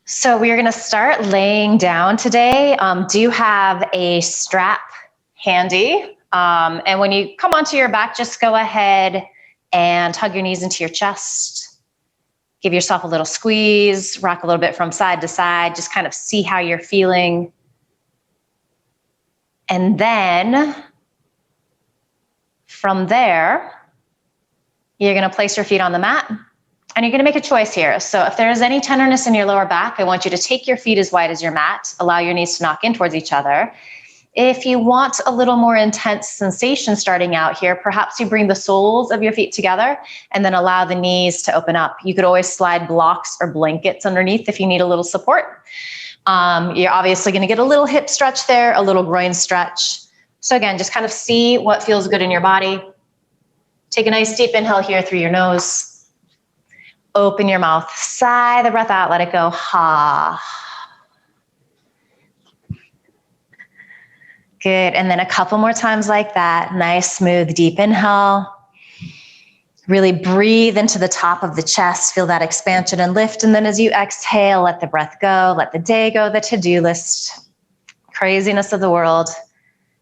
So we're going to start laying down today. Do you have a strap handy? And when you come onto your back, just go ahead and hug your knees into your chest. Give yourself a little squeeze, rock a little bit from side to side, just kind of see how you're feeling. And then from there, you're going to place your feet on the mat. And you're going to make a choice here. So if there is any tenderness in your lower back, I want you to take your feet as wide as your mat. Allow your knees to knock in towards each other. If you want a little more intense sensation starting out here, perhaps you bring the soles of your feet together and then allow the knees to open up. You could always slide blocks or blankets underneath if you need a little support. You're obviously going to get a little hip stretch there, a little groin stretch. So again, just kind of see what feels good in your body. Take a nice deep inhale here through your nose. Open your mouth, sigh the breath out, let it go, ha. Good, and then a couple more times like that. Nice, smooth, deep inhale. Really breathe into the top of the chest, feel that expansion and lift. And then as you exhale, let the breath go, let the day go, the to-do list, craziness of the world.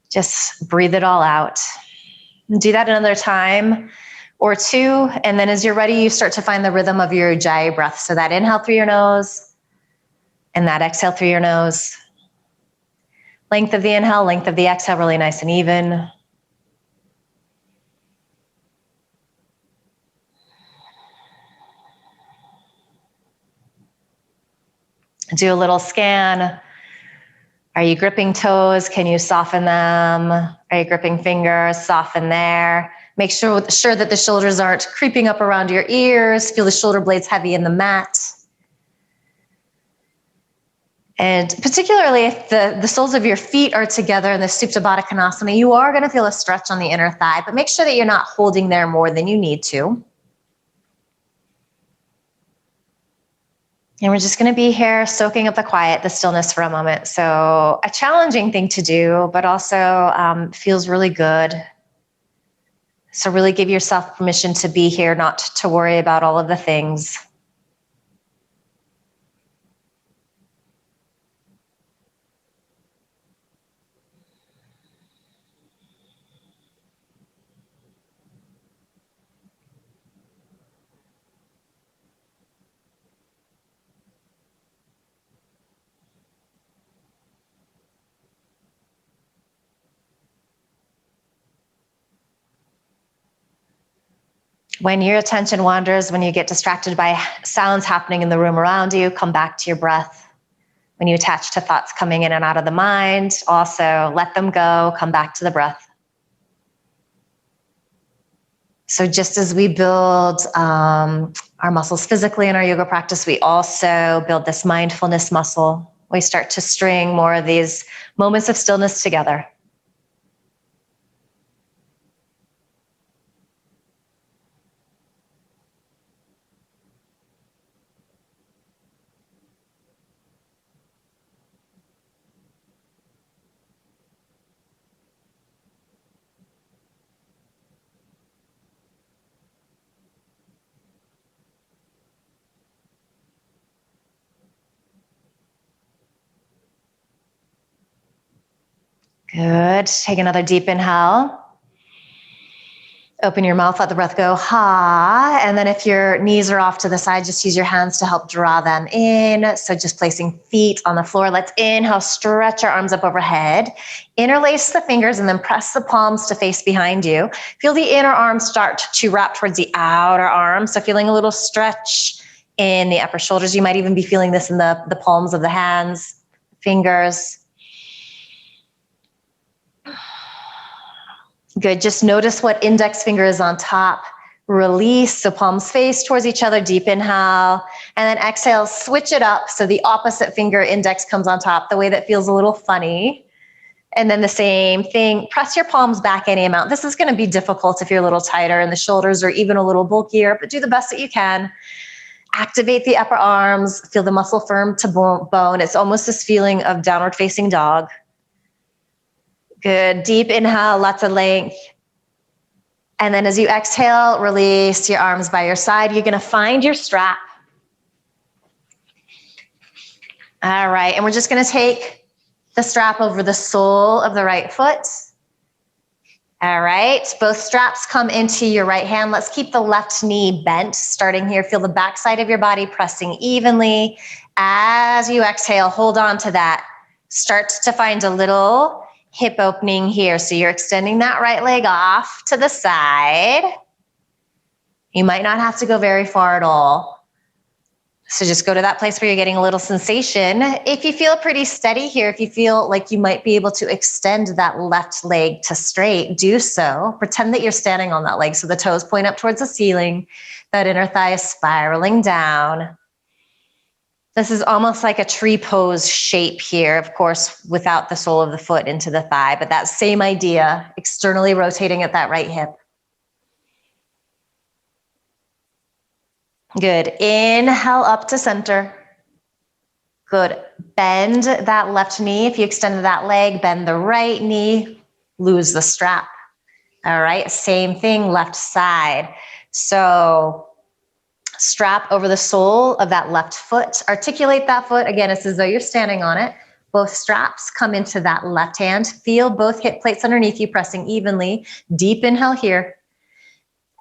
Just breathe it all out. Do that another time or two, and then as you're ready, you start to find the rhythm of your Ujjayi breath. So that inhale through your nose, and that exhale through your nose. Length of the inhale, length of the exhale, really nice and even. Do a little scan. Are you gripping toes? Can you soften them? Are you gripping fingers? Soften there. Make sure that the shoulders aren't creeping up around your ears. Feel the shoulder blades heavy in the mat. And particularly if the soles of your feet are together in the Supta Baddha Konasana, you are going to feel a stretch on the inner thigh, but make sure that you're not holding there more than you need to. And we're just going to be here soaking up the quiet, the stillness for a moment. So a challenging thing to do, but also feels really good. So really give yourself permission to be here, not to worry about all of the things. When your attention wanders, when you get distracted by sounds happening in the room around you, come back to your breath. When you attach to thoughts coming in and out of the mind, also let them go, come back to the breath. So just as we build our muscles physically in our yoga practice, we also build this mindfulness muscle. We start to string more of these moments of stillness together. Good. Take another deep inhale. Open your mouth, let the breath go, ha. And then if your knees are off to the side, just use your hands to help draw them in. So just placing feet on the floor. Let's inhale, stretch our arms up overhead. Interlace the fingers and then press the palms to face behind you. Feel the inner arms start to wrap towards the outer arms. So feeling a little stretch in the upper shoulders. You might even be feeling this in the palms of the hands, fingers. Good, just notice what index finger is on top. Release, so palms face towards each other, deep inhale. And then exhale, switch it up so the opposite finger index comes on top, the way that feels a little funny. And then the same thing, press your palms back any amount. This is gonna be difficult if you're a little tighter and the shoulders are even a little bulkier, but do the best that you can. Activate the upper arms, feel the muscle firm to bone. It's almost this feeling of downward facing dog. Good, deep inhale, lots of length. And then as you exhale, release your arms by your side. You're gonna find your strap. All right, and we're just gonna take the strap over the sole of the right foot. All right, both straps come into your right hand. Let's keep the left knee bent, starting here. Feel the back side of your body pressing evenly. As you exhale, hold on to that. Start to find a little hip opening here. So you're extending that right leg off to the side. You might not have to go very far at all. So just go to that place where you're getting a little sensation. If you feel pretty steady here, if you feel like you might be able to extend that left leg to straight, do so. Pretend that you're standing on that leg so the toes point up towards the ceiling. That inner thigh is spiraling down. This is almost like a tree pose shape here, of course, without the sole of the foot into the thigh, but that same idea, externally rotating at that right hip. Good. Inhale up to center. Good. Bend that left knee. If you extended that leg, bend the right knee, lose the strap. All right. Same thing, left side. So strap over the sole of that left foot. Articulate that foot. Again, it's as though you're standing on it. Both straps come into that left hand. Feel both hip plates underneath you pressing evenly. Deep inhale here.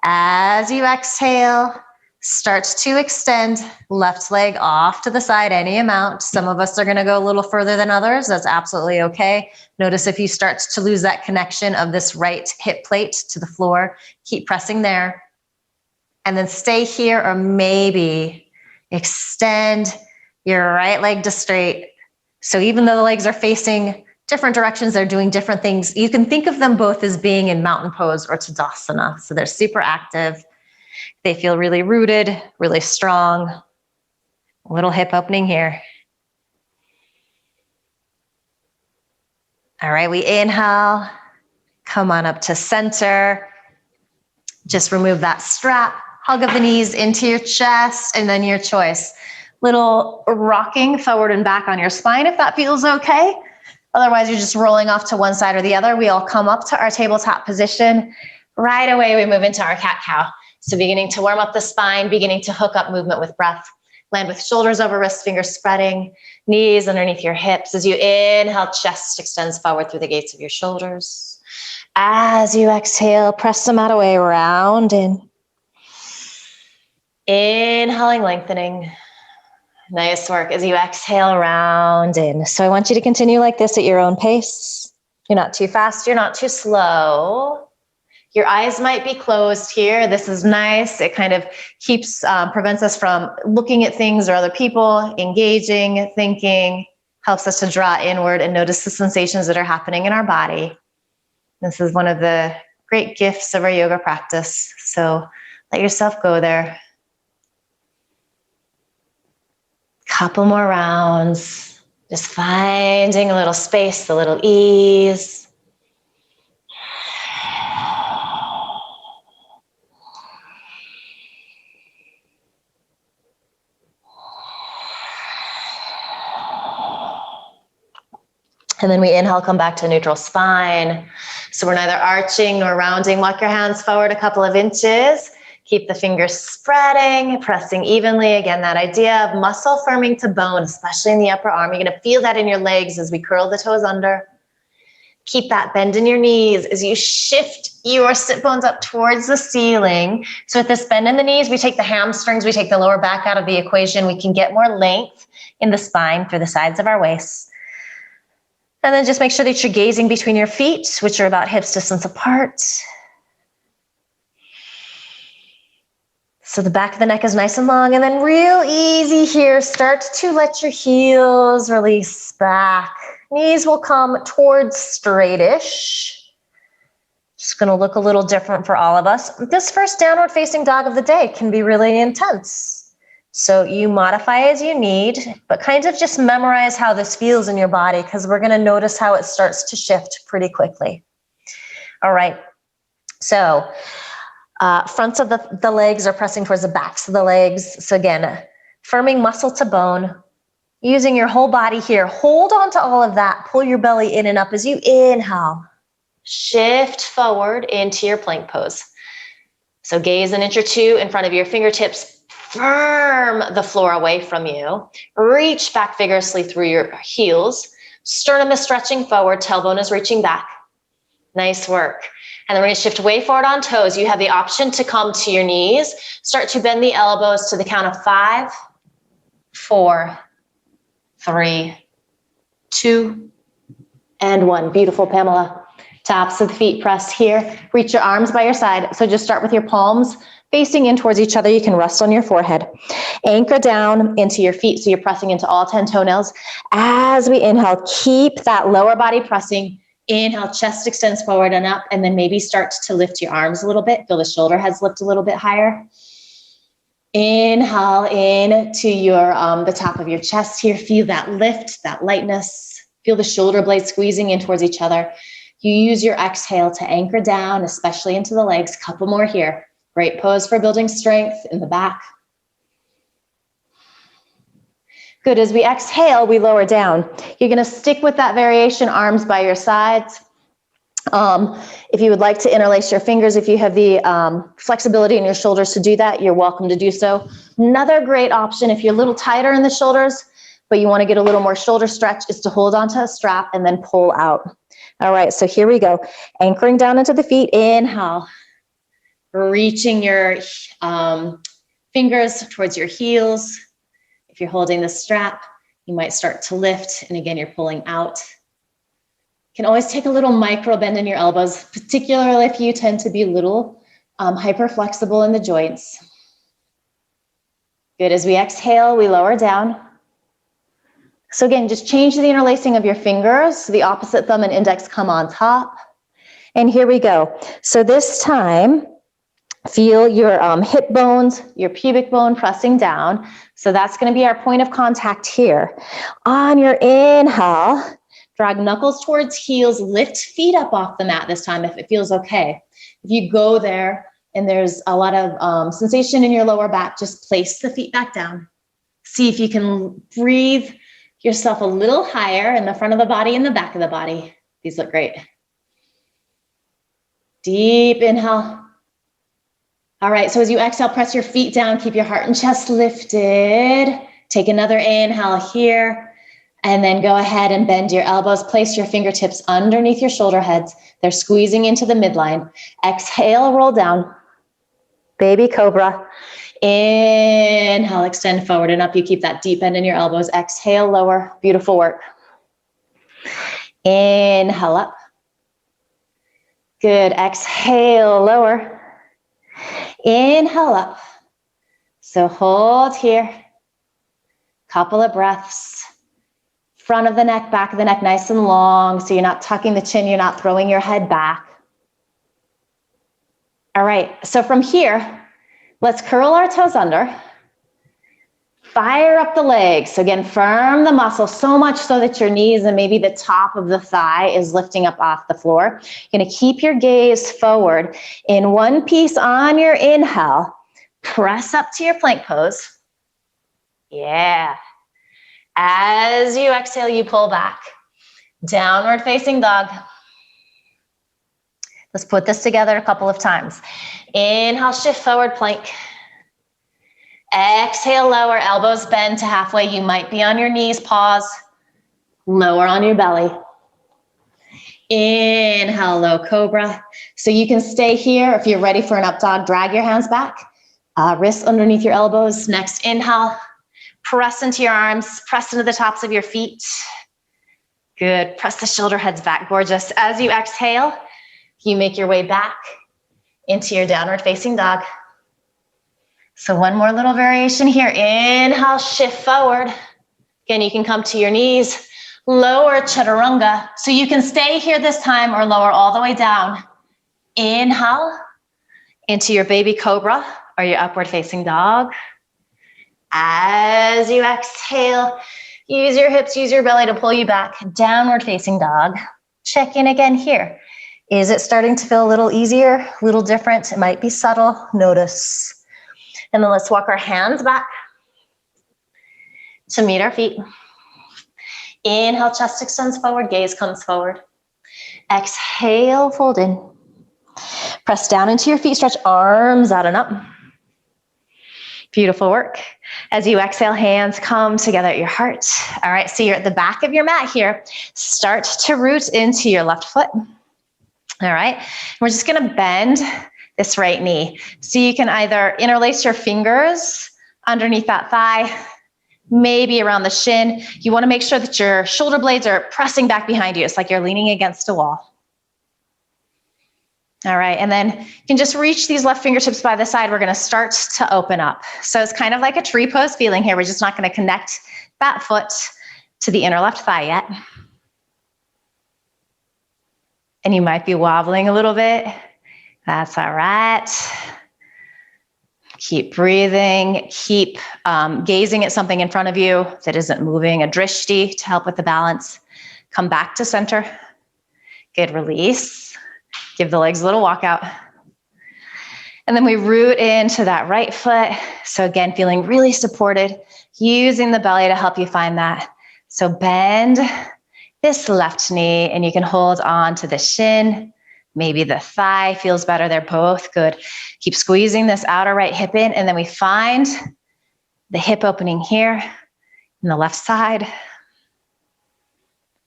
As you exhale, start to extend left leg off to the side, any amount. Some of us are going to go a little further than others. That's absolutely okay. Notice if you start to lose that connection of this right hip plate to the floor, keep pressing there. And then stay here, or maybe extend your right leg to straight. So even though the legs are facing different directions, they're doing different things. You can think of them both as being in mountain pose or tadasana. So they're super active. They feel really rooted, really strong. A little hip opening here. All right, we inhale. Come on up to center. Just remove that strap. Hug of the knees into your chest, and then your choice. Little rocking forward and back on your spine if that feels okay. Otherwise, you're just rolling off to one side or the other. We all come up to our tabletop position. Right away, we move into our cat-cow. So beginning to warm up the spine, beginning to hook up movement with breath. Land with shoulders over wrists, fingers spreading, knees underneath your hips. As you inhale, chest extends forward through the gates of your shoulders. As you exhale, press the mat away, round in. Inhaling, lengthening. Nice work. As you exhale, round in. So I want you to continue like this at your own pace. You're not too fast, you're not too slow. Your eyes might be closed here. This is nice. It kind of prevents us from looking at things or other people, engaging, thinking, helps us to draw inward and notice the sensations that are happening in our body. This is one of the great gifts of our yoga practice. So let yourself go there. Couple more rounds. Just finding a little space, a little ease. And then we inhale, come back to neutral spine. So we're neither arching nor rounding. Walk your hands forward a couple of inches. Keep the fingers spreading, pressing evenly. Again, that idea of muscle firming to bone, especially in the upper arm. You're going to feel that in your legs as we curl the toes under. Keep that bend in your knees as you shift your sit bones up towards the ceiling. So with this bend in the knees, we take the hamstrings, we take the lower back out of the equation. We can get more length in the spine through the sides of our waists. And then just make sure that you're gazing between your feet, which are about hips distance apart. So the back of the neck is nice and long, and then real easy here, start to let your heels release back. Knees will come towards straightish. Just gonna look a little different for all of us. This first downward facing dog of the day can be really intense. So you modify as you need, but kind of just memorize how this feels in your body, because we're gonna notice how it starts to shift pretty quickly. All right, so fronts of the legs are pressing towards the backs of the legs. So again, firming muscle to bone, using your whole body here. Hold on to all of that, pull your belly in and up as you inhale. Shift forward into your plank pose. So gaze an inch or two in front of your fingertips. firm the floor away from you. Reach back vigorously through your heels. Sternum is stretching forward, tailbone is reaching back. Nice work. And then we're going to shift way forward on toes. You have the option to come to your knees. Start to bend the elbows to the count of 5, 4, 3, 2, and 1. Beautiful, Pamela. Tops of the feet pressed here. Reach your arms by your side. So just start with your palms facing in towards each other. You can rest on your forehead. Anchor down into your feet so you're pressing into all 10 toenails. As we inhale, keep that lower body pressing. Inhale, chest extends forward and up, and then maybe start to lift your arms a little bit. Feel the shoulder heads lift a little bit higher. Inhale into your the top of your chest here. Feel that lift, that lightness. Feel the shoulder blades squeezing in towards each other. You use your exhale to anchor down, especially into the legs. Couple more here. Great pose for building strength in the back. Good. As we exhale, we lower down. You're going to stick with that variation, arms by your sides. If you would like to interlace your fingers, if you have the flexibility in your shoulders to do that, you're welcome to do so. Another great option, if you're a little tighter in the shoulders, but you want to get a little more shoulder stretch, is to hold onto a strap and then pull out. All right, so here we go. Anchoring down into the feet. Inhale. Reaching your fingers towards your heels. If you're holding the strap, you might start to lift, and again, you're pulling out. You can always take a little micro bend in your elbows, particularly if you tend to be a little hyper flexible in the joints. Good. As we exhale, we lower down. So again, just change the interlacing of your fingers. So the opposite thumb and index come on top. And here we go. So this time, feel your hip bones, your pubic bone pressing down. So that's going to be our point of contact here. On your inhale, drag knuckles towards heels, lift feet up off the mat this time if it feels okay. If you go there and there's a lot of sensation in your lower back, just place the feet back down. See if you can breathe yourself a little higher in the front of the body and the back of the body. These look great. Deep inhale. All right, so as you exhale, press your feet down, keep your heart and chest lifted. Take another inhale here, and then go ahead and bend your elbows. Place your fingertips underneath your shoulder heads. They're squeezing into the midline. Exhale, roll down. Baby cobra. Inhale, extend forward and up. You keep that deep bend in your elbows. Exhale, lower. Beautiful work. Inhale up. Good. Exhale, lower. Inhale up. So hold here. Couple of breaths. Front of the neck, back of the neck, nice and long. So you're not tucking the chin, you're not throwing your head back. All right, so from here, let's curl our toes under. Fire up the legs. So again, firm the muscle so much so that your knees and maybe the top of the thigh is lifting up off the floor. You're going to keep your gaze forward in one piece on your inhale. Press up to your plank pose. Yeah. As you exhale, you pull back. Downward facing dog. Let's put this together a couple of times. Inhale, shift forward plank. Exhale, lower, elbows bend to halfway. You might be on your knees, pause. Lower on your belly. Inhale, low cobra. So you can stay here. If you're ready for an up dog, drag your hands back. Wrists underneath your elbows. Next inhale, press into your arms, press into the tops of your feet. Good, press the shoulder heads back, gorgeous. As you exhale, you make your way back into your downward facing dog. So one more little variation here. Inhale, shift forward. Again, you can come to your knees. Lower chaturanga. So you can stay here this time or lower all the way down. Inhale into your baby cobra or your upward facing dog. As you exhale, use your hips, use your belly to pull you back. Downward facing dog. Check in again here. Is it starting to feel a little easier, a little different? It might be subtle. Notice. And then let's walk our hands back to meet our feet. Inhale, chest extends forward, gaze comes forward. Exhale, fold in. Press down into your feet, stretch arms out and up. Beautiful work. As you exhale, hands come together at your heart. All right, so you're at the back of your mat here. Start to root into your left foot. All right, we're just gonna bend this right knee. So you can either interlace your fingers underneath that thigh, maybe around the shin. You wanna make sure that your shoulder blades are pressing back behind you. It's like you're leaning against a wall. All right, and then you can just reach these left fingertips by the side. We're gonna start to open up. So it's kind of like a tree pose feeling here. We're just not gonna connect that foot to the inner left thigh yet. And you might be wobbling a little bit. That's all right. Keep breathing, keep gazing at something in front of you that isn't moving, a drishti to help with the balance. Come back to center. Good, release. Give the legs a little walk out. And then we root into that right foot. So again, feeling really supported, using the belly to help you find that. So bend this left knee and you can hold on to the shin. Maybe the thigh feels better. They're both good. Keep squeezing this outer right hip in, and then we find the hip opening here in the left side. I'm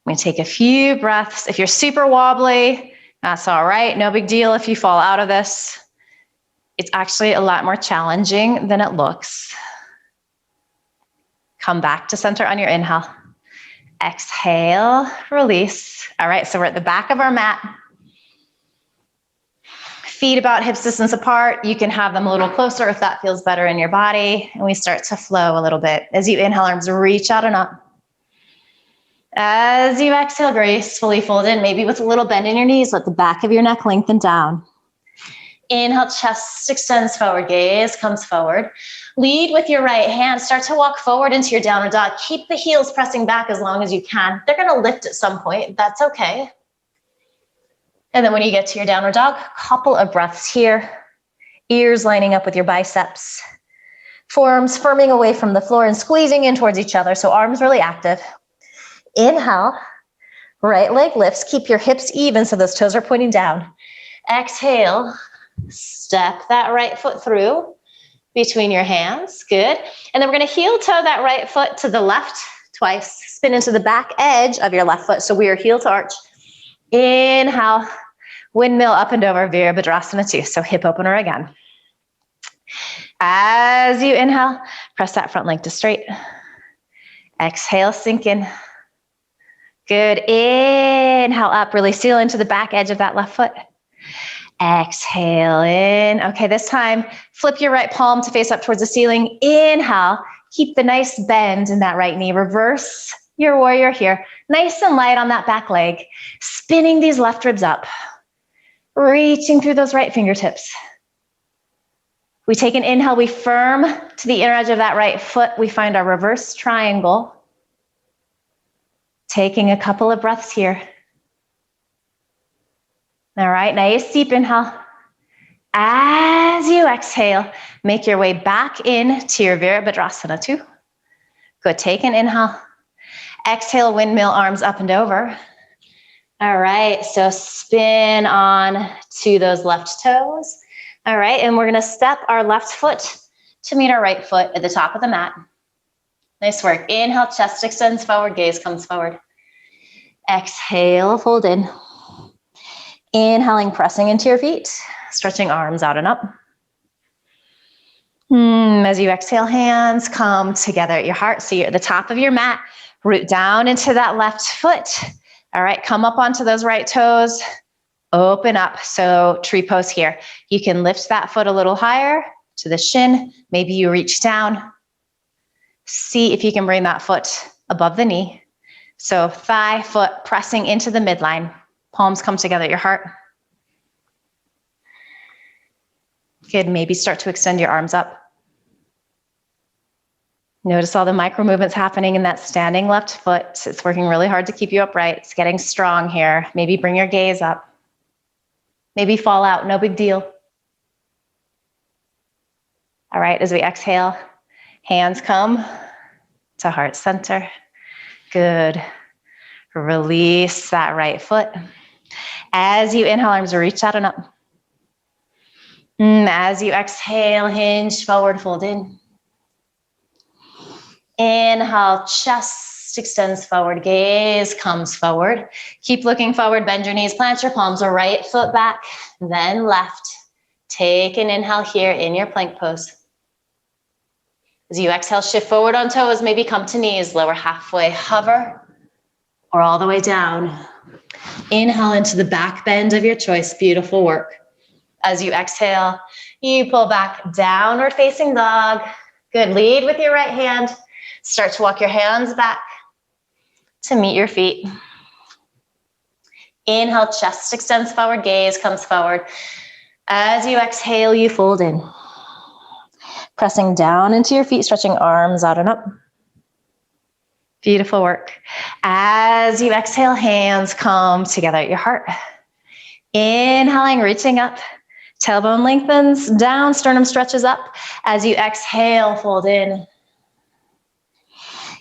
gonna take a few breaths. If you're super wobbly, that's all right. No big deal if you fall out of this. It's actually a lot more challenging than it looks. Come back to center on your inhale. Exhale, release. All right, so we're at the back of our mat. Feet about hips distance apart. You can have them a little closer if that feels better in your body. And we start to flow a little bit. As you inhale, arms reach out and up. As you exhale, gracefully fold in, maybe with a little bend in your knees. Let the back of your neck lengthen down. Inhale, chest extends forward, gaze comes forward. Lead with your right hand. Start to walk forward into your downward dog. Keep the heels pressing back as long as you can. They're gonna lift at some point. That's okay. And then when you get to your downward dog, couple of breaths here. Ears lining up with your biceps. Forearms firming away from the floor and squeezing in towards each other. So arms really active. Inhale, right leg lifts. Keep your hips even so those toes are pointing down. Exhale, step that right foot through between your hands. Good. And then we're gonna heel toe that right foot to the left twice. Spin into the back edge of your left foot. So we are heel to arch. Inhale, windmill up and over, Veerabhadrasana 2. So hip opener again. As you inhale, press that front leg to straight. Exhale, sink in. Good. Inhale up, really seal into the back edge of that left foot. Exhale in. Okay, this time, flip your right palm to face up towards the ceiling. Inhale, keep the nice bend in that right knee. Reverse your warrior here. Nice and light on that back leg. Spinning these left ribs up. Reaching through those right fingertips. We take an inhale, we firm to the inner edge of that right foot. We find our reverse triangle. Taking a couple of breaths here. All right, nice deep inhale. As you exhale, make your way back into your Veerabhadrasana 2. Good, take an inhale. Exhale, windmill arms up and over. All right, so spin on to those left toes. All right, and we're gonna step our left foot to meet our right foot at the top of the mat. Nice work. Inhale, chest extends forward, gaze comes forward. Exhale, fold in. Inhaling, pressing into your feet, stretching arms out and up. As you exhale, hands come together at your heart. So you're at the top of your mat, root down into that left foot. All right, come up onto those right toes, open up. So tree pose here. You can lift that foot a little higher to the shin. Maybe you reach down. See if you can bring that foot above the knee. So thigh, foot pressing into the midline. Palms come together at your heart. Good, maybe start to extend your arms up. Notice all the micro movements happening in that standing left foot. It's working really hard to keep you upright. It's getting strong here. Maybe bring your gaze up. Maybe fall out, no big deal. All right, as we exhale, hands come to heart center. Good. Release that right foot. As you inhale, arms reach out and up. As you exhale, hinge forward, fold in. Inhale, chest extends forward, gaze comes forward. Keep looking forward, bend your knees, plant your palms, right foot back, then left. Take an inhale here in your plank pose. As you exhale, shift forward on toes, maybe come to knees, lower halfway, hover, or all the way down. Inhale into the back bend of your choice, beautiful work. As you exhale, you pull back, downward facing dog. Good, lead with your right hand. Start to walk your hands back to meet your feet. Inhale, chest extends forward, gaze comes forward. As you exhale, you fold in. Pressing down into your feet, stretching arms out and up. Beautiful work. As you exhale, hands come together at your heart. Inhaling, reaching up. Tailbone lengthens down, sternum stretches up. As you exhale, fold in.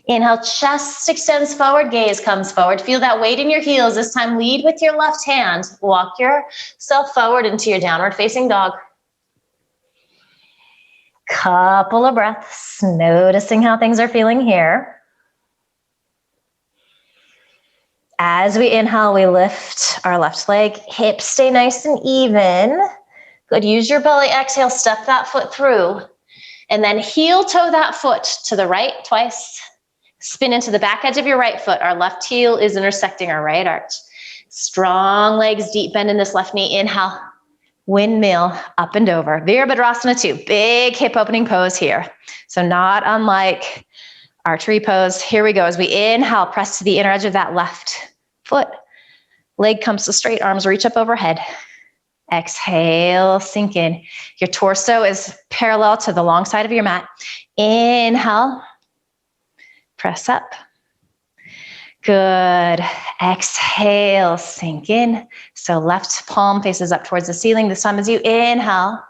Inhale, chest extends forward, gaze comes forward. Feel that weight in your heels. This time, lead with your left hand. Walk yourself forward into your downward facing dog. Couple of breaths, noticing how things are feeling here. As we inhale, we lift our left leg. Hips stay nice and even. Good, use your belly. Exhale, step that foot through. And then heel toe that foot to the right twice. Spin into the back edge of your right foot. Our left heel is intersecting our right arch. Strong legs, deep bend in this left knee. Inhale, windmill, up and over. Veerabhadrasana 2, big hip opening pose here. So not unlike archery pose. Here we go. As we inhale, press to the inner edge of that left foot. Leg comes to straight, arms reach up overhead. Exhale, sink in. Your torso is parallel to the long side of your mat. Inhale, press up. Good. Exhale, sink in. So left palm faces up towards the ceiling. This time as you inhale,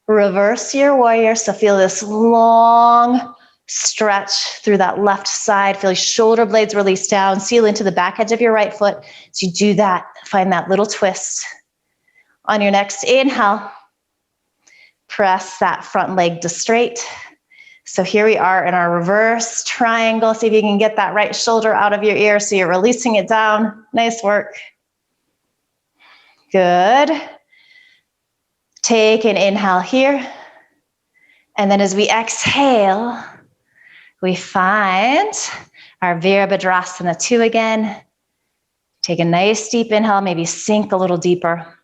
reverse your warrior. So feel this long stretch through that left side. Feel your shoulder blades release down. Seal into the back edge of your right foot. As you do that, find that little twist. On your next inhale, press that front leg to straight. So here we are in our reverse triangle. See if you can get that right shoulder out of your ear so you're releasing it down. Nice work. Good. Take an inhale here. And then as we exhale, we find our Veerabhadrasana 2 again. Take a nice deep inhale, maybe sink a little deeper.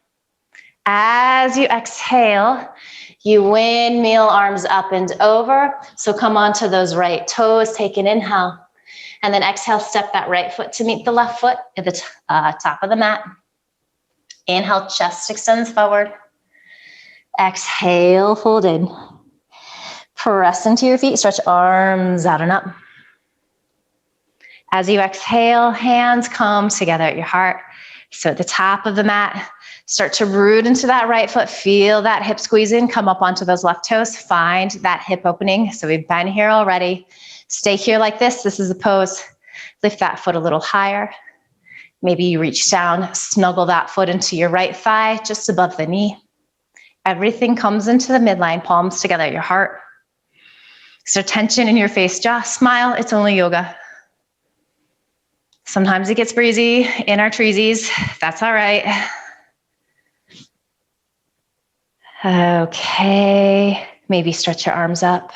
As you exhale, you windmill arms up and over. So come onto those right toes, take an inhale. And then exhale, step that right foot to meet the left foot at the top of the mat. Inhale, chest extends forward. Exhale, fold in. Press into your feet, stretch arms out and up. As you exhale, hands come together at your heart. So at the top of the mat, start to root into that right foot. Feel that hip squeeze in. Come up onto those left toes. Find that hip opening. So we've been here already. Stay here like this. This is a pose. Lift that foot a little higher. Maybe you reach down, snuggle that foot into your right thigh, just above the knee. Everything comes into the midline, palms together at your heart. So tension in your face, jaw, smile. It's only yoga. Sometimes it gets breezy in our treesies. That's all right. Okay, maybe stretch your arms up.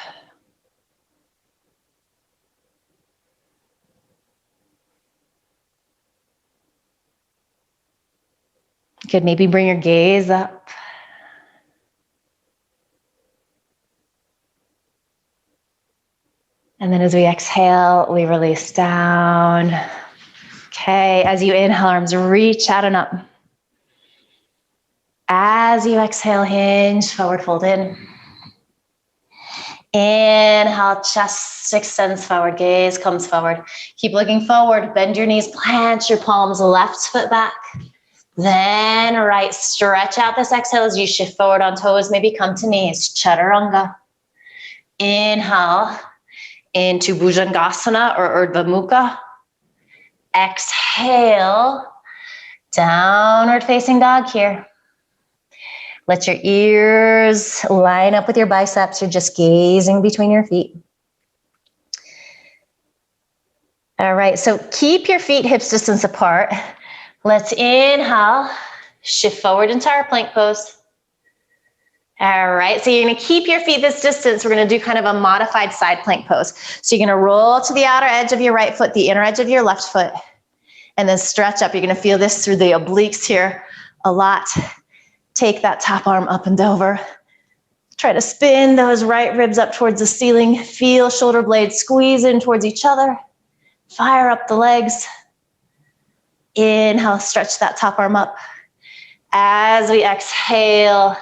Good, maybe bring your gaze up. And then as we exhale, we release down. Okay, as you inhale, arms reach out and up. As you exhale, hinge, forward fold in. Inhale, chest extends forward, gaze comes forward. Keep looking forward, bend your knees, plant your palms, left foot back. Then right, stretch out this exhale as you shift forward on toes, maybe come to knees, chaturanga. Inhale into bhujangasana or urdhva mukha. Exhale, downward facing dog here. Let your ears line up with your biceps. You're just gazing between your feet. All right, so keep your feet hips distance apart. Let's inhale, shift forward into our plank pose. All right, so you're gonna keep your feet this distance. We're gonna do kind of a modified side plank pose. So you're gonna roll to the outer edge of your right foot, the inner edge of your left foot, and then stretch up. You're gonna feel this through the obliques here a lot. Take that top arm up and over. Try to spin those right ribs up towards the ceiling. Feel shoulder blades squeeze in towards each other. Fire up the legs. Inhale, stretch that top arm up. As we exhale,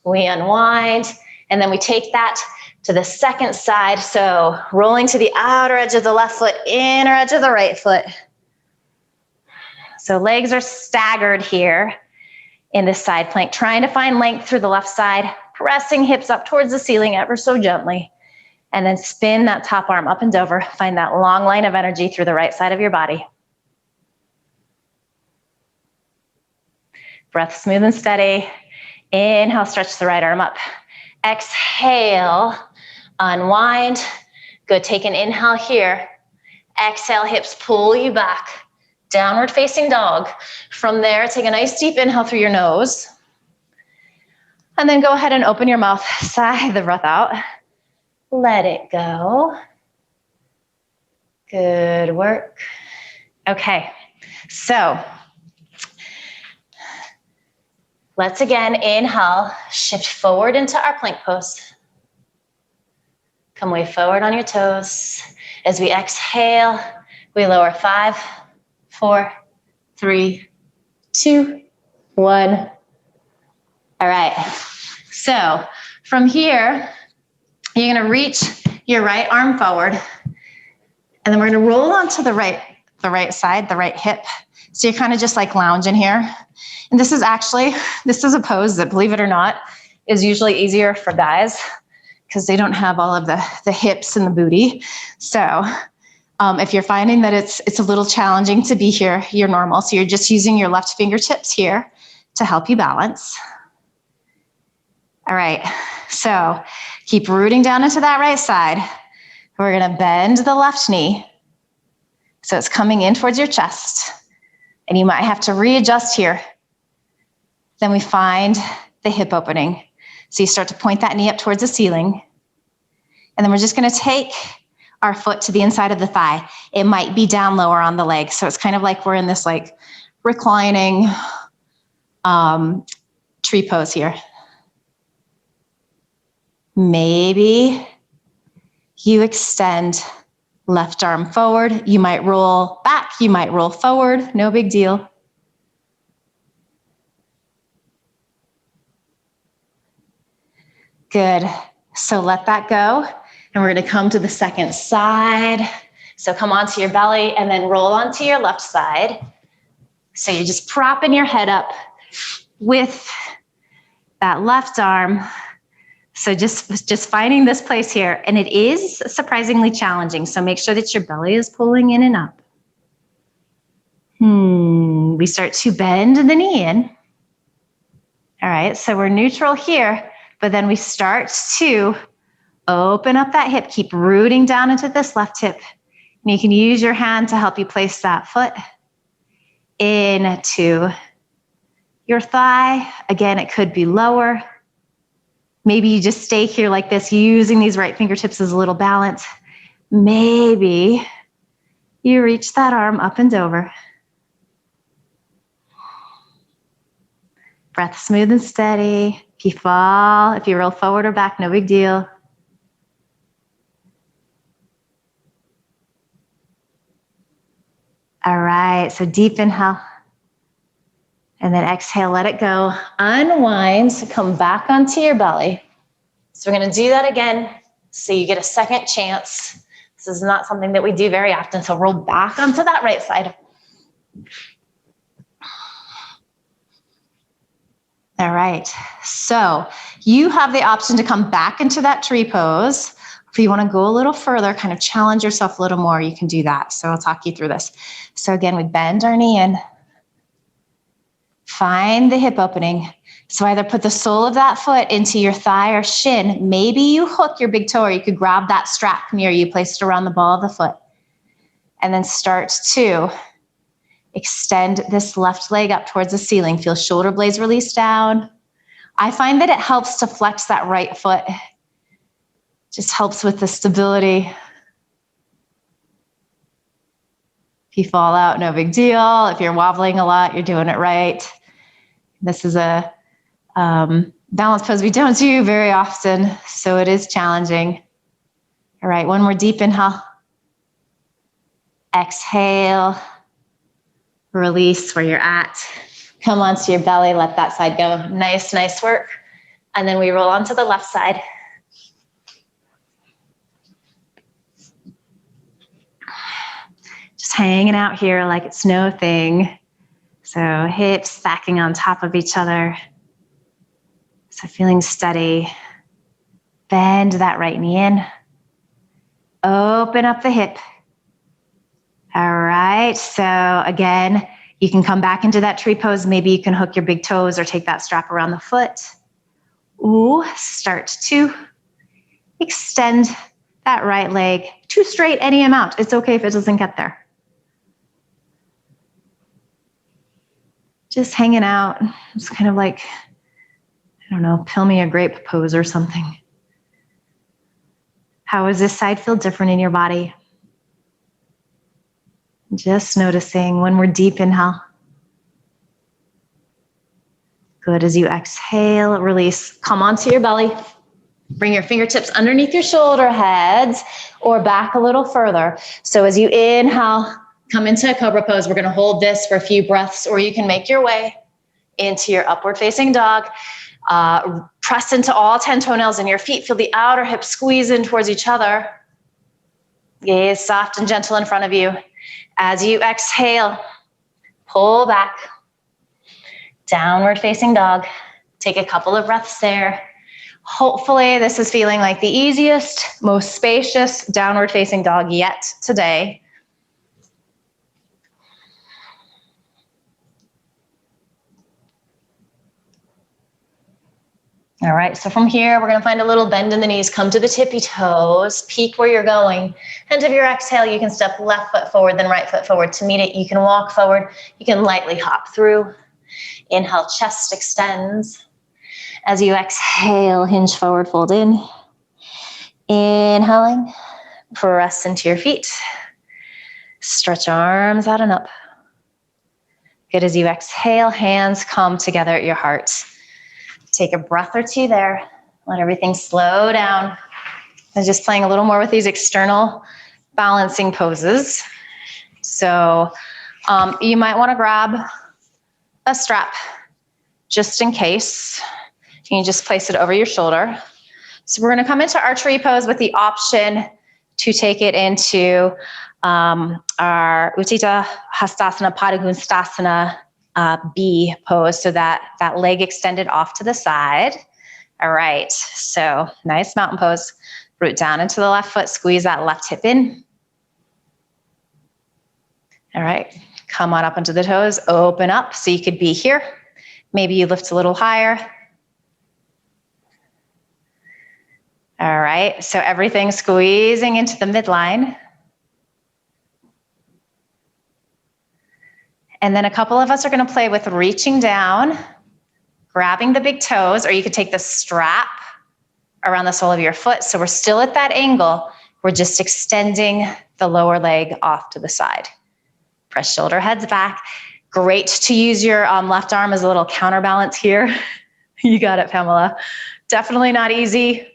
we unwind, and then we take that to the second side. So rolling to the outer edge of the left foot, inner edge of the right foot. So legs are staggered here in this side plank, trying to find length through the left side, pressing hips up towards the ceiling ever so gently, and then spin that top arm up and over. Find that long line of energy through the right side of your body. Breath smooth and steady. Inhale, stretch the right arm up. Exhale, unwind. Good, take an inhale here. Exhale, hips pull you back. Downward facing dog. From there, take a nice deep inhale through your nose. And then go ahead and open your mouth, sigh the breath out. Let it go. Good work. Okay, so let's again inhale, shift forward into our plank pose. Come way forward on your toes. As we exhale, we lower 5, 4, 3, 2, 1. All right, so from here, you're gonna reach your right arm forward, and then we're gonna roll onto the right side, the right hip. So you're kind of just like lounging here. And this is a pose that, believe it or not, is usually easier for guys because they don't have all of the hips and the booty. So if you're finding that it's a little challenging to be here, you're normal. So you're just using your left fingertips here to help you balance. All right, so keep rooting down into that right side. We're gonna bend the left knee. So it's coming in towards your chest. And you might have to readjust here. Then we find the hip opening. So you start to point that knee up towards the ceiling. And then we're just gonna take our foot to the inside of the thigh. It might be down lower on the leg. So it's kind of like we're in this like reclining tree pose here. Maybe you extend left arm forward. You might roll back, you might roll forward, no big deal. Good, so let that go. And we're gonna come to the second side. So come onto your belly and then roll onto your left side. So you're just propping your head up with that left arm. So just finding this place here, and it is surprisingly challenging. So make sure that your belly is pulling in and up. We start to bend the knee in. All right, so we're neutral here, but then we start to open up that hip, keep rooting down into this left hip. And you can use your hand to help you place that foot into your thigh. Again, it could be lower. Maybe you just stay here like this, using these right fingertips as a little balance. Maybe you reach that arm up and over. Breath smooth and steady. If you fall, if you roll forward or back, no big deal. All right, so deep inhale. And then exhale, let it go. Unwind, so come back onto your belly. So we're gonna do that again, so you get a second chance. This is not something that we do very often, so roll back onto that right side. All right, so you have the option to come back into that tree pose. If you wanna go a little further, kind of challenge yourself a little more, you can do that. So I'll talk you through this. So again, we bend our knee in. Find the hip opening. So either put the sole of that foot into your thigh or shin. Maybe you hook your big toe, or you could grab that strap near you, place it around the ball of the foot. And then start to extend this left leg up towards the ceiling. Feel shoulder blades release down. I find that it helps to flex that right foot. Just helps with the stability. If you fall out, no big deal. If you're wobbling a lot, you're doing it right. This is a balance pose we don't do very often, so it is challenging. All right, one more deep inhale. Exhale. Release where you're at. Come onto your belly, let that side go. Nice, nice work. And then we roll onto the left side. Just hanging out here like it's no thing. So hips stacking on top of each other. So feeling steady. Bend that right knee in. Open up the hip. All right, so again, you can come back into that tree pose. Maybe you can hook your big toes or take that strap around the foot. Ooh, start to extend that right leg. Too straight, any amount. It's okay if it doesn't get there. Just hanging out. It's kind of like, I don't know, peel me a grape pose or something. How does this side feel different in your body? Just noticing one more deep inhale. Good. As you exhale, release. Come onto your belly. Bring your fingertips underneath your shoulder heads or back a little further. So as you inhale, come into a Cobra Pose. We're going to hold this for a few breaths, or you can make your way into your upward facing dog. Press into all 10 toenails in your feet. Feel the outer hips squeeze in towards each other. Gaze soft and gentle in front of you. As you exhale, pull back. Downward facing dog. Take a couple of breaths there. Hopefully this is feeling like the easiest, most spacious downward facing dog yet today. All right, so from here, we're gonna find a little bend in the knees, come to the tippy toes, peek where you're going. End of your exhale, you can step left foot forward, then right foot forward to meet it. You can walk forward, you can lightly hop through. Inhale, chest extends. As you exhale, hinge forward, fold in. Inhaling, press into your feet. Stretch arms out and up. Good, as you exhale, hands come together at your heart. Take a breath or two there. Let everything slow down. I'm just playing a little more with these external balancing poses. So you might want to grab a strap just in case. You can just place it over your shoulder. So we're going to come into our tree pose with the option to take it into our utthita, hastasana, padangusthasana, B pose, so that leg extended off to the side. All right, so nice mountain pose. Root down into the left foot, squeeze that left hip in. All right, come on up onto the toes, open up. So you could be here. Maybe you lift a little higher. All right, so everything squeezing into the midline. And then a couple of us are gonna play with reaching down, grabbing the big toes, or you could take the strap around the sole of your foot. So we're still at that angle. We're just extending the lower leg off to the side. Press shoulder heads back. Great to use your left arm as a little counterbalance here. You got it, Pamela. Definitely not easy.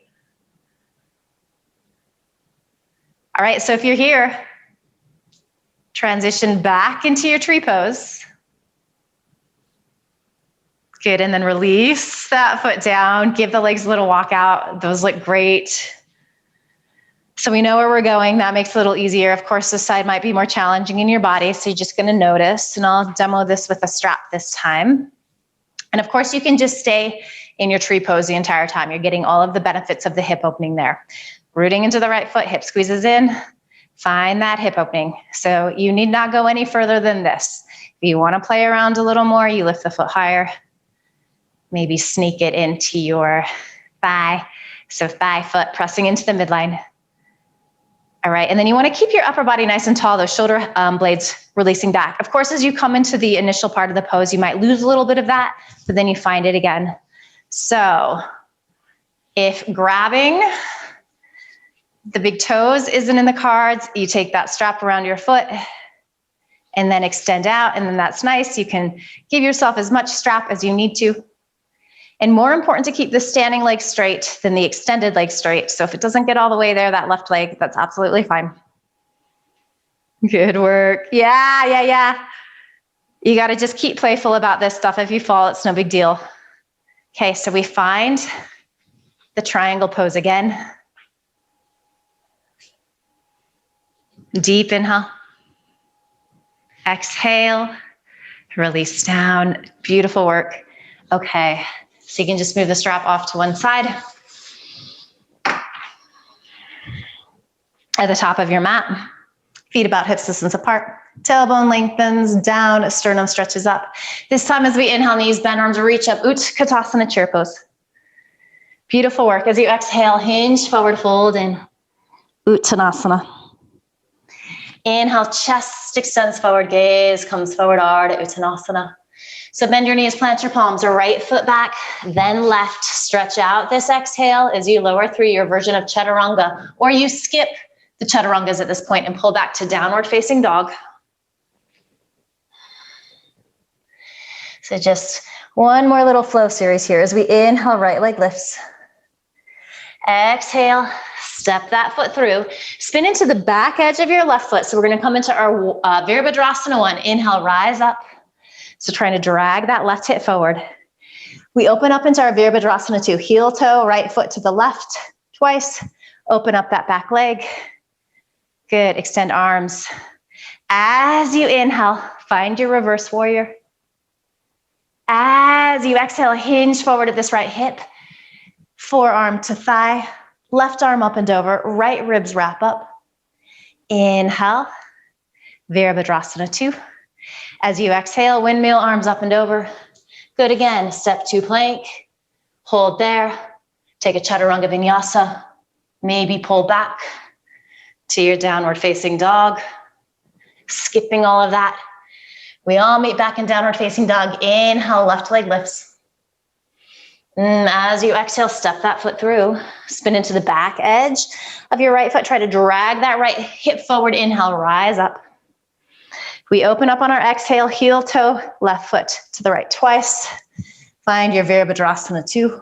All right, so if you're here, transition back into your tree pose. Good, and then release that foot down. Give the legs a little walk out. Those look great. So we know where we're going. That makes it a little easier. Of course, this side might be more challenging in your body, so you're just gonna notice, and I'll demo this with a strap this time. And of course, you can just stay in your tree pose the entire time. You're getting all of the benefits of the hip opening there. Rooting into the right foot, hip squeezes in. Find that hip opening. So you need not go any further than this. If you want to play around a little more, you lift the foot higher. Maybe sneak it into your thigh. So thigh foot pressing into the midline. All right, and then you want to keep your upper body nice and tall, those shoulder blades releasing back. Of course, as you come into the initial part of the pose, you might lose a little bit of that, but then you find it again. So if grabbing the big toes isn't in the cards, you take that strap around your foot and then extend out, and then that's nice. You can give yourself as much strap as you need to. And more important to keep the standing leg straight than the extended leg straight. So if it doesn't get all the way there, that left leg, that's absolutely fine. Good work. Yeah. You got to just keep playful about this stuff. If you fall, it's no big deal. Okay, so we find the triangle pose again. Deep inhale. Exhale. Release down. Beautiful work. Okay. So you can just move the strap off to one side. At the top of your mat, feet about hip distance apart. Tailbone lengthens down, sternum stretches up. This time as we inhale, knees bend, arms reach up, utthita chair pose. Beautiful work. As you exhale, hinge, forward fold in uttanasana. Inhale, chest extends forward, gaze comes forward, ardha uttanasana. So bend your knees, plant your palms, right foot back, then left. Stretch out this exhale as you lower through your version of chaturanga, or you skip the chaturangas at this point and pull back to downward facing dog. So just one more little flow series here as we inhale, right leg lifts. Exhale, step that foot through. Spin into the back edge of your left foot. So we're going to come into our Veerabhadrasana 1. Inhale, rise up. So trying to drag that left hip forward. We open up into our Veerabhadrasana 2. Heel toe, right foot to the left twice. Open up that back leg. Good, extend arms. As you inhale, find your reverse warrior. As you exhale, hinge forward at this right hip. Forearm to thigh. Left arm up and over. Right ribs wrap up. Inhale, Veerabhadrasana 2. As you exhale, windmill, arms up and over. Good again, step 2 plank. Hold there. Take a chaturanga vinyasa. Maybe pull back to your downward facing dog. Skipping all of that. We all meet back in downward facing dog. Inhale, left leg lifts. As you exhale, step that foot through. Spin into the back edge of your right foot. Try to drag that right hip forward. Inhale, rise up. We open up on our exhale, heel toe, left foot to the right twice. Find your Veerabhadrasana 2.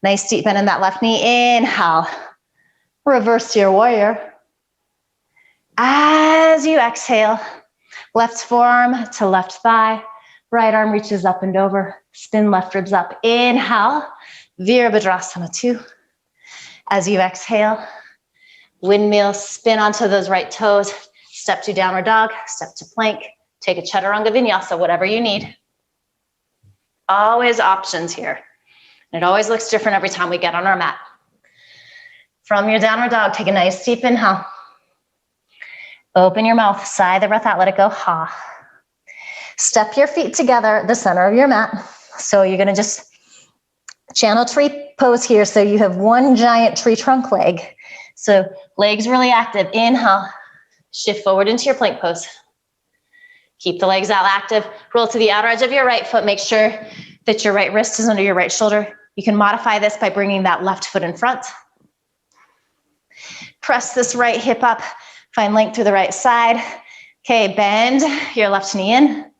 Nice deep bend in that left knee. Inhale, reverse to your warrior. As you exhale, left forearm to left thigh, right arm reaches up and over, spin left ribs up. Inhale, Veerabhadrasana 2. As you exhale, windmill, spin onto those right toes. Step to downward dog, step to plank, take a chaturanga vinyasa, whatever you need. Always options here. And it always looks different every time we get on our mat. From your downward dog, take a nice deep inhale. Open your mouth, sigh the breath out, let it go, ha. Step your feet together at the center of your mat. So you're gonna just channel tree pose here. So you have one giant tree trunk leg. So legs really active, inhale. Shift forward into your plank pose. Keep the legs out active. Roll to the outer edge of your right foot. Make sure that your right wrist is under your right shoulder. You can modify this by bringing that left foot in front. Press this right hip up. Find length through the right side. Okay, bend your left knee in.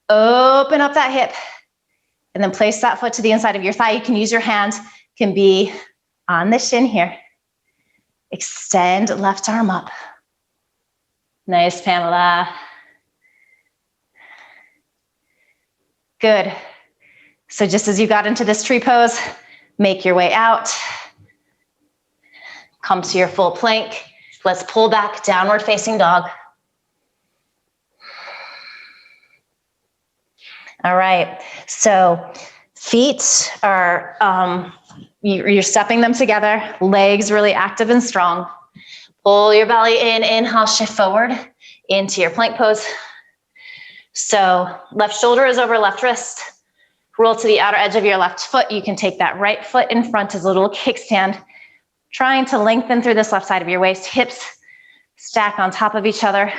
Open up that hip. And then place that foot to the inside of your thigh. You can use your hand. Can be on the shin here. Extend left arm up. Nice, Pamela. Good. So just as you got into this tree pose, make your way out. Come to your full plank. Let's pull back, downward facing dog. All right, so feet are, you're stepping them together, legs really active and strong. Pull your belly in, inhale, shift forward into your plank pose. So left shoulder is over left wrist. Roll to the outer edge of your left foot. You can take that right foot in front as a little kickstand. Trying to lengthen through this left side of your waist, hips stack on top of each other.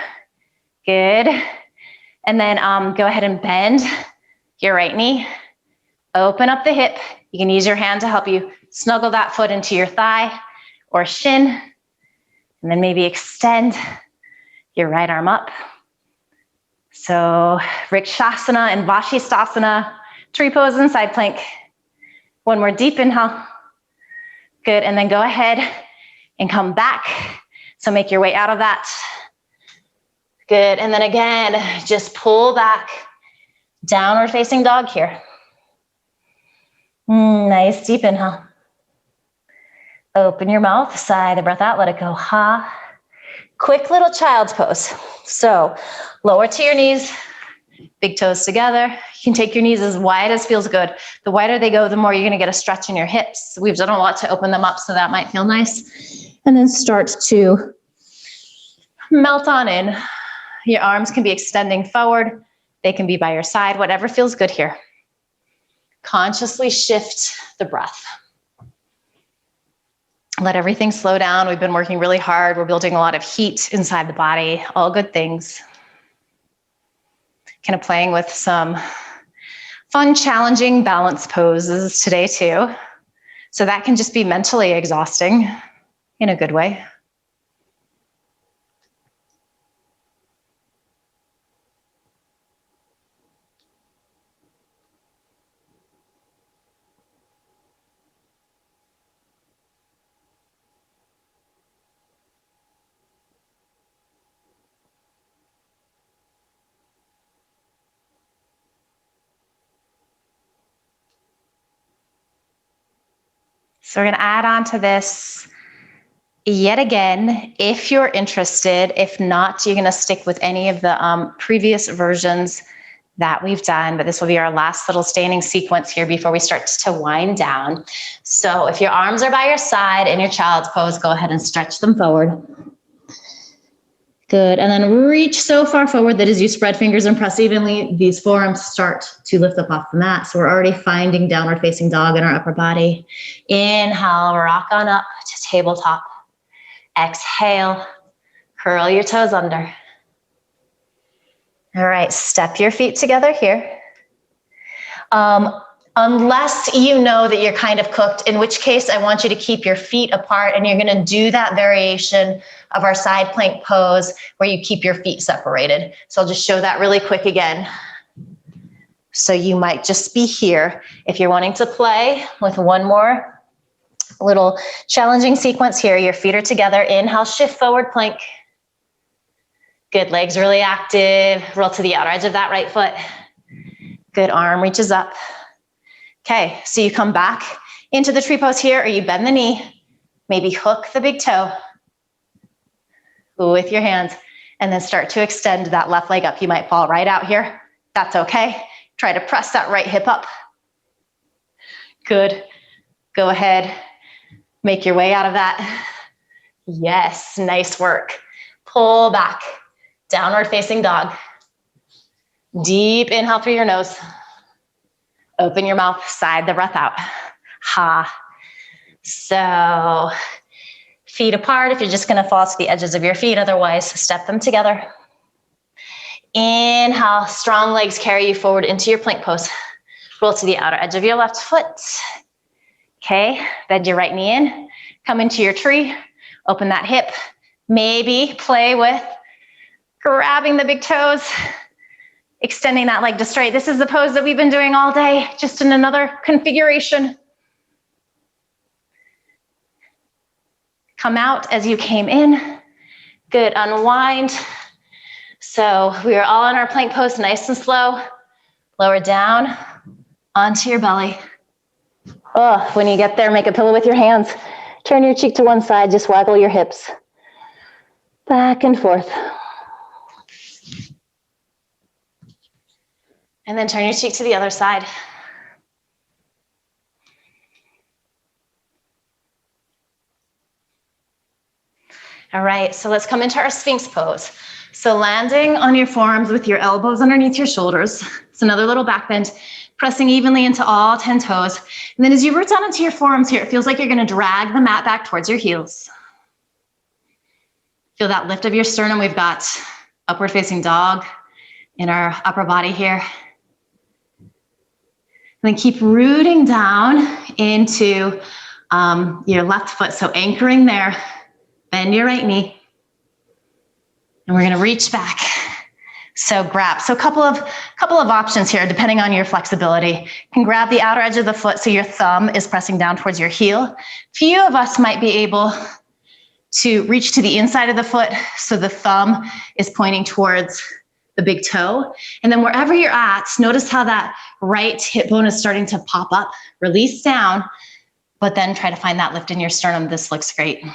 Good. And then go ahead and bend your right knee. Open up the hip. You can use your hand to help you snuggle that foot into your thigh or shin. And then maybe extend your right arm up. So Rikshasana and Vashisthasana, tree pose and side plank. One more deep inhale. Good, and then go ahead and come back. So make your way out of that. Good, and then again, just pull back. Downward facing dog here. Nice deep inhale. Open your mouth, sigh the breath out, let it go. Ha. Quick little child's pose. So lower to your knees, big toes together. You can take your knees as wide as feels good. The wider they go, the more you're gonna get a stretch in your hips. We've done a lot to open them up, so that might feel nice. And then start to melt on in. Your arms can be extending forward. They can be by your side, whatever feels good here. Consciously shift the breath. Let everything slow down. We've been working really hard. We're building a lot of heat inside the body, all good things. Kind of playing with some fun, challenging balance poses today too. So that can just be mentally exhausting in a good way. So we're going to add on to this yet again, if you're interested. If not, you're going to stick with any of the previous versions that we've done, but this will be our last little standing sequence here before we start to wind down. So if your arms are by your side in your child's pose, go ahead and stretch them forward. Good, and then reach so far forward that as you spread fingers and press evenly, these forearms start to lift up off the mat. So we're already finding downward facing dog in our upper body. Inhale, rock on up to tabletop. Exhale, curl your toes under. All right, step your feet together here. Unless you know that you're kind of cooked, in which case I want you to keep your feet apart, and you're gonna do that variation of our side plank pose where you keep your feet separated. So I'll just show that really quick again. So you might just be here. If you're wanting to play with one more little challenging sequence here, your feet are together. Inhale, shift forward plank. Good, legs really active. Roll to the outer edge of that right foot. Good, arm reaches up. Okay, so you come back into the tree pose here, or you bend the knee, maybe hook the big toe with your hands, and then start to extend that left leg up. You might fall right out here. That's okay. Try to press that right hip up. Good. Go ahead. Make your way out of that. Yes, nice work. Pull back. Downward facing dog. Deep inhale through your nose. Open your mouth, sigh the breath out. Ha. So feet apart if you're just gonna fall to the edges of your feet, otherwise step them together. Inhale, strong legs carry you forward into your plank pose. Roll to the outer edge of your left foot. Okay, bend your right knee in, come into your tree, open that hip, maybe play with grabbing the big toes, extending that leg to straight. This is the pose that we've been doing all day, just in another configuration. Come out as you came in. Good, unwind. So we are all in our plank pose, nice and slow. Lower down onto your belly. Oh, when you get there, make a pillow with your hands. Turn your cheek to one side, just waggle your hips. Back and forth. And then turn your cheek to the other side. All right, so let's come into our Sphinx pose. So landing on your forearms with your elbows underneath your shoulders. It's another little back bend. Pressing evenly into all 10 toes. And then as you root down into your forearms here, it feels like you're gonna drag the mat back towards your heels. Feel that lift of your sternum. We've got upward facing dog in our upper body here. And then keep rooting down into your left foot. So anchoring there, bend your right knee. And we're gonna reach back. So grab. So a couple of options here, depending on your flexibility. You can grab the outer edge of the foot so your thumb is pressing down towards your heel. Few of us might be able to reach to the inside of the foot so the thumb is pointing towards the big toe. And then wherever you're at, notice how that right hip bone is starting to pop up. Release down, but then try to find that lift in your sternum. This looks great.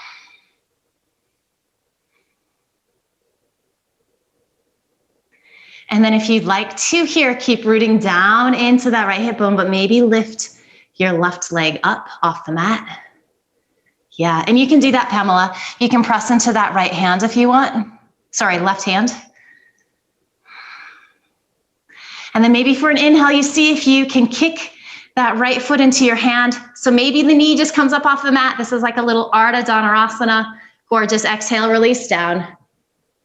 And then if you'd like to here, keep rooting down into that right hip bone, but maybe lift your left leg up off the mat. Yeah, and you can do that, Pamela. You can press into that right hand if you want. Sorry, left hand. And then maybe for an inhale, you see if you can kick that right foot into your hand. So maybe the knee just comes up off the mat. This is like a little Ardha Dhanurasana. Gorgeous. Exhale, release down.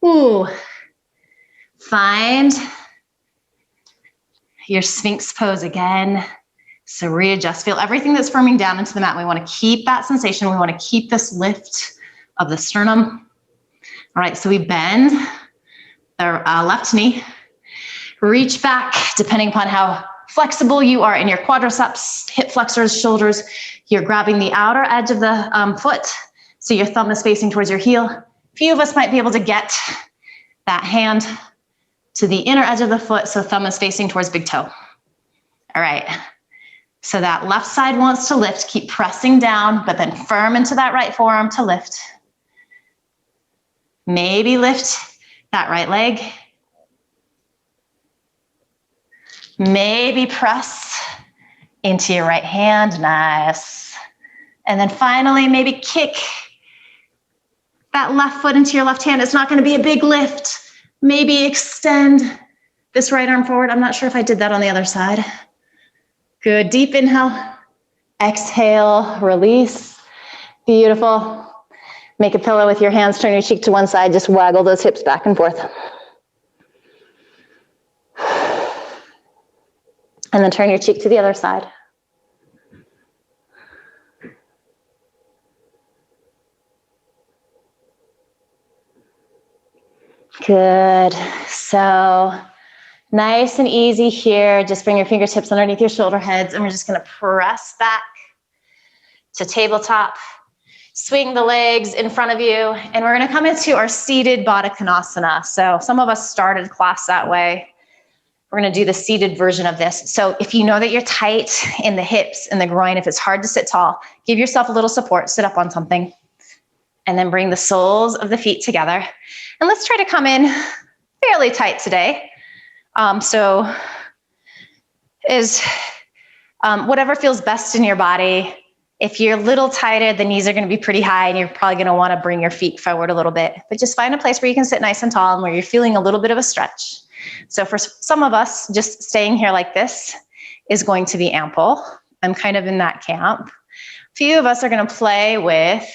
Ooh. Find your Sphinx pose again. So readjust, feel everything that's firming down into the mat. We want to keep that sensation. We want to keep this lift of the sternum. All right, so we bend the left knee, reach back, depending upon how flexible you are in your quadriceps, hip flexors, shoulders. You're grabbing the outer edge of the foot, so your thumb is facing towards your heel. Few of us might be able to get that hand to the inner edge of the foot, so thumb is facing towards big toe. All right, so that left side wants to lift, keep pressing down, but then firm into that right forearm to lift. Maybe lift that right leg. Maybe press into your right hand, nice. And then finally, maybe kick that left foot into your left hand. It's not gonna be a big lift. Maybe extend this right arm forward. I'm not sure if I did that on the other side. Good, deep inhale. Exhale, release. Beautiful. Make a pillow with your hands, turn your cheek to one side, just waggle those hips back and forth. And then turn your cheek to the other side. Good. So nice and easy here. Just bring your fingertips underneath your shoulder heads, and we're just going to press back to tabletop. Swing the legs in front of you, and we're going to come into our seated Baddha Konasana. So some of us started class that way. We're going to do the seated version of this. So if you know that you're tight in the hips and the groin, if it's hard to sit tall, give yourself a little support, sit up on something, and then bring the soles of the feet together. And let's try to come in fairly tight today. Whatever feels best in your body. If you're a little tighter, the knees are going to be pretty high, and you're probably going to want to bring your feet forward a little bit. But just find a place where you can sit nice and tall and where you're feeling a little bit of a stretch. So for some of us, just staying here like this is going to be ample. I'm kind of in that camp. Few of us are going to play with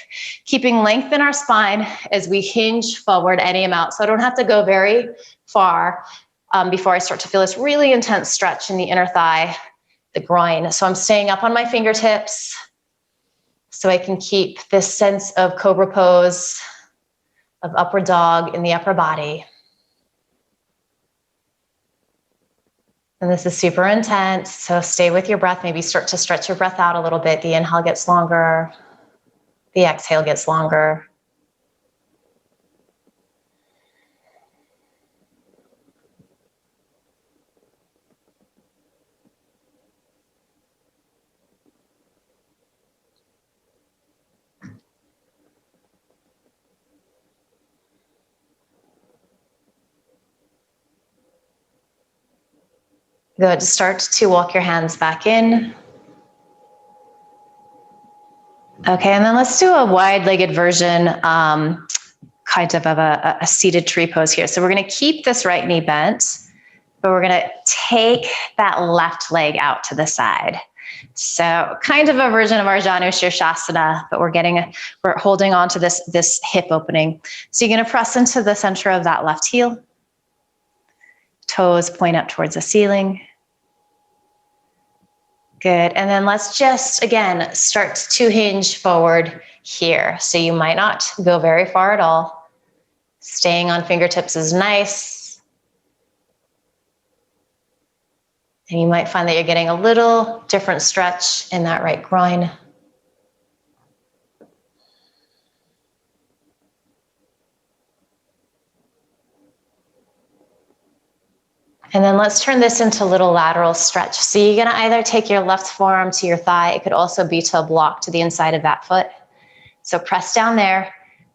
keeping length in our spine as we hinge forward any amount. So I don't have to go very far before I start to feel this really intense stretch in the inner thigh, the groin. So I'm staying up on my fingertips so I can keep this sense of Cobra Pose, of upward dog in the upper body. And this is super intense, so stay with your breath. Maybe start to stretch your breath out a little bit. The inhale gets longer, the exhale gets longer. Good. Start to walk your hands back in. Okay, and then let's do a wide-legged version, kind of a seated tree pose here. So we're going to keep this right knee bent, but we're gonna take that left leg out to the side. So kind of a version of our Jana Shirshasana, but we're holding on to this hip opening. So you're gonna press into the center of that left heel. Toes point up towards the ceiling. Good, and then let's just, again, start to hinge forward here. So you might not go very far at all. Staying on fingertips is nice. And you might find that you're getting a little different stretch in that right groin. And then let's turn this into a little lateral stretch. So you're gonna either take your left forearm to your thigh. It could also be to a block to the inside of that foot. So press down there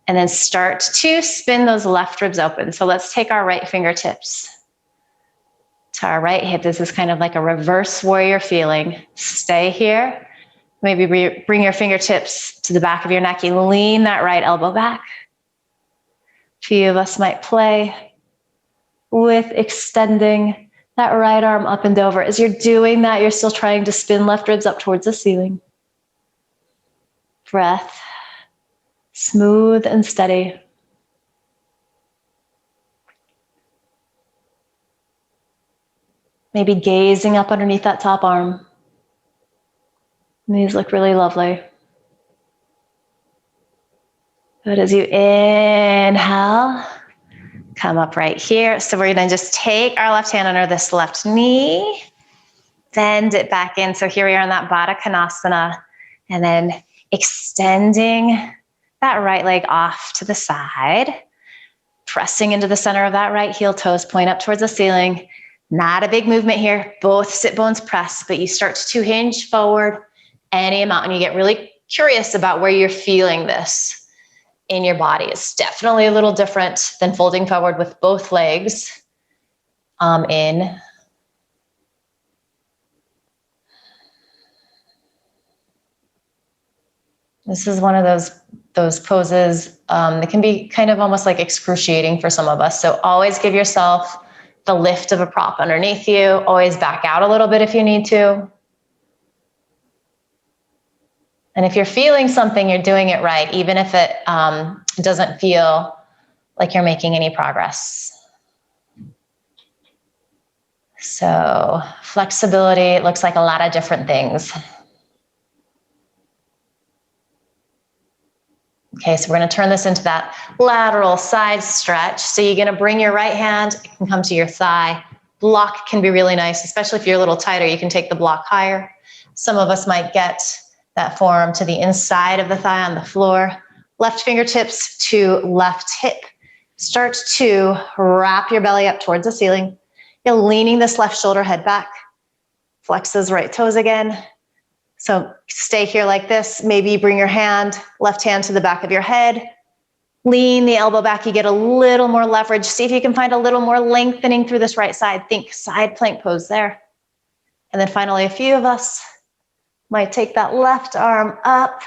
and then start to spin those left ribs open. So let's take our right fingertips to our right hip. This is kind of like a reverse warrior feeling. Stay here. Maybe bring your fingertips to the back of your neck. You lean that right elbow back. A few of us might play with extending that right arm up and over. As you're doing that, you're still trying to spin left ribs up towards the ceiling. Breath, smooth and steady. Maybe gazing up underneath that top arm. These look really lovely. But as you inhale, come up right here. So we're gonna just take our left hand under this left knee, bend it back in. So here we are in that Baddha Konasana, and then extending that right leg off to the side, pressing into the center of that right heel, toes point up towards the ceiling. Not a big movement here, both sit bones press, but you start to hinge forward any amount, and you get really curious about where you're feeling this in your body. It's definitely a little different than folding forward with both legs in. This is one of those poses that can be kind of almost like excruciating for some of us. So always give yourself the lift of a prop underneath you. Always back out a little bit if you need to. And if you're feeling something, you're doing it right, even if it doesn't feel like you're making any progress. So flexibility looks like a lot of different things. Okay, so we're going to turn this into that lateral side stretch. So you're going to bring your right hand, it can come to your thigh. Block can be really nice, especially if you're a little tighter, you can take the block higher. Some of us might get that forearm to the inside of the thigh on the floor. Left fingertips to left hip. Start to wrap your belly up towards the ceiling. You're leaning this left shoulder head back. Flex those right toes again. So stay here like this. Maybe bring your left hand to the back of your head. Lean the elbow back. You get a little more leverage. See if you can find a little more lengthening through this right side. Think side plank pose there. And then finally, a few of us might take that left arm up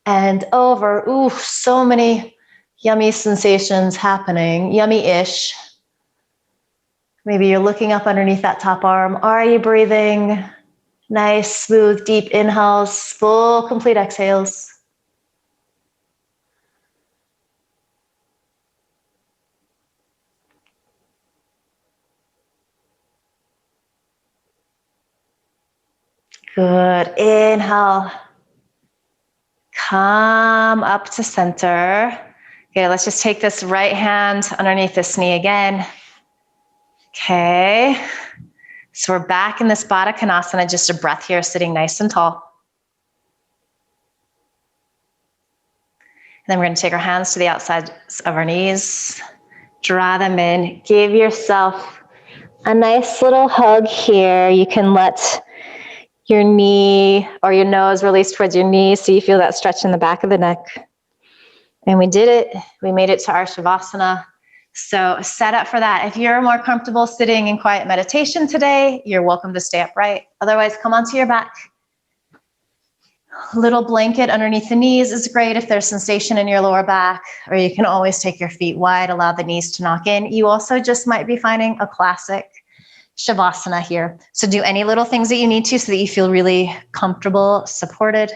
and over. Ooh, so many yummy sensations happening. Yummy-ish. Maybe you're looking up underneath that top arm. Are you breathing? Nice, smooth, deep inhales, full, complete exhales. Good. Inhale. Come up to center. Okay, let's just take this right hand underneath this knee again. Okay. So we're back in this Baddha Konasana, just a breath here, sitting nice and tall. And then we're going to take our hands to the outside of our knees. Draw them in. Give yourself a nice little hug here. You can let your knee or your nose release towards your knee so you feel that stretch in the back of the neck. And we did it. We made it to our Shavasana. So set up for that. If you're more comfortable sitting in quiet meditation today, you're welcome to stay upright. Otherwise, come onto your back. Little blanket underneath the knees is great if there's sensation in your lower back, or you can always take your feet wide, allow the knees to knock in. You also just might be finding a classic Shavasana here. So do any little things that you need to so that you feel really comfortable, supported.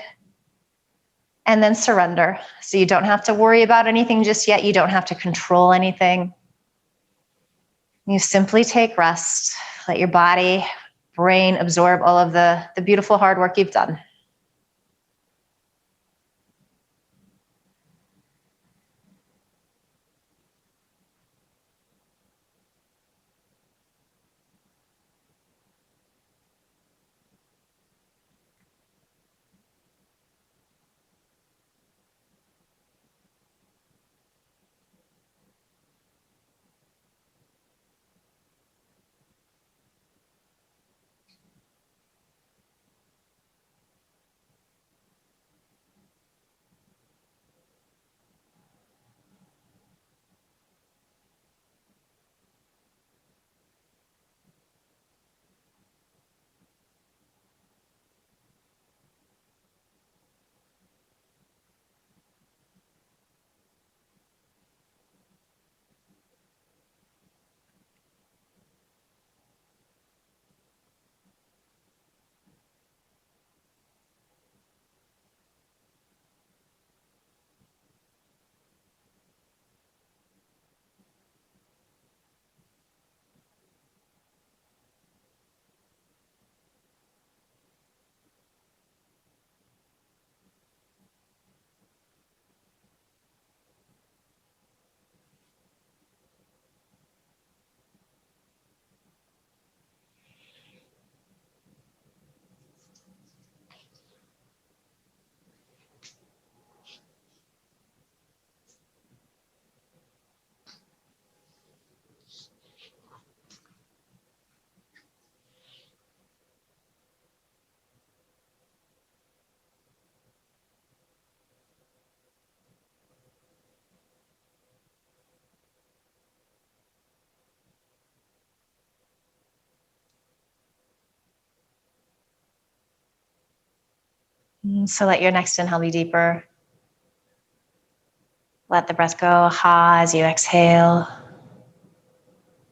And then surrender. So you don't have to worry about anything just yet. You don't have to control anything. You simply take rest. Let your body, brain absorb all of the beautiful hard work you've done. So let your next inhale be deeper. Let the breath go ha as you exhale.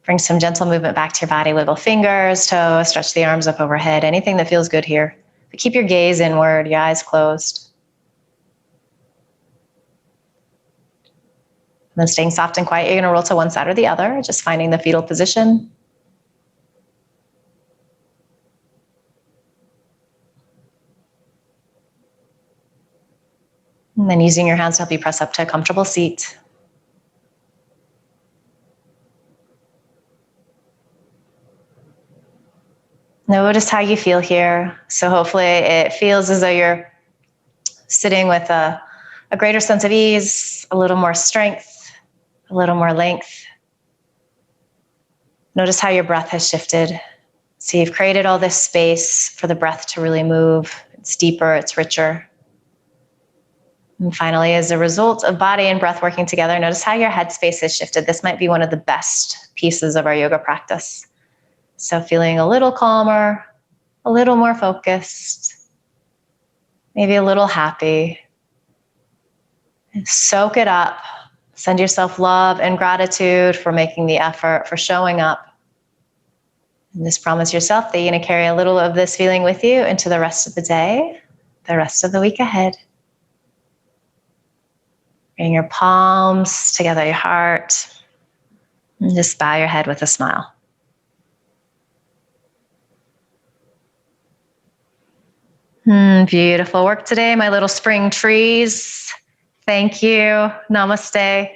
Bring some gentle movement back to your body. Wiggle fingers, toes, stretch the arms up overhead. Anything that feels good here. But keep your gaze inward, your eyes closed. And then staying soft and quiet, you're going to roll to one side or the other, just finding the fetal position. And then using your hands to help you press up to a comfortable seat. Notice how you feel here. So hopefully it feels as though you're sitting with a greater sense of ease, a little more strength, a little more length. Notice how your breath has shifted. So you've created all this space for the breath to really move. It's deeper, it's richer. And finally, as a result of body and breath working together, notice how your headspace has shifted. This might be one of the best pieces of our yoga practice. So feeling a little calmer, a little more focused, maybe a little happy. Soak it up. Send yourself love and gratitude for making the effort, for showing up. And just promise yourself that you're going to carry a little of this feeling with you into the rest of the day, the rest of the week ahead. Bring your palms together, your heart, and just bow your head with a smile. Beautiful work today, my little spring trees. Thank you. Namaste.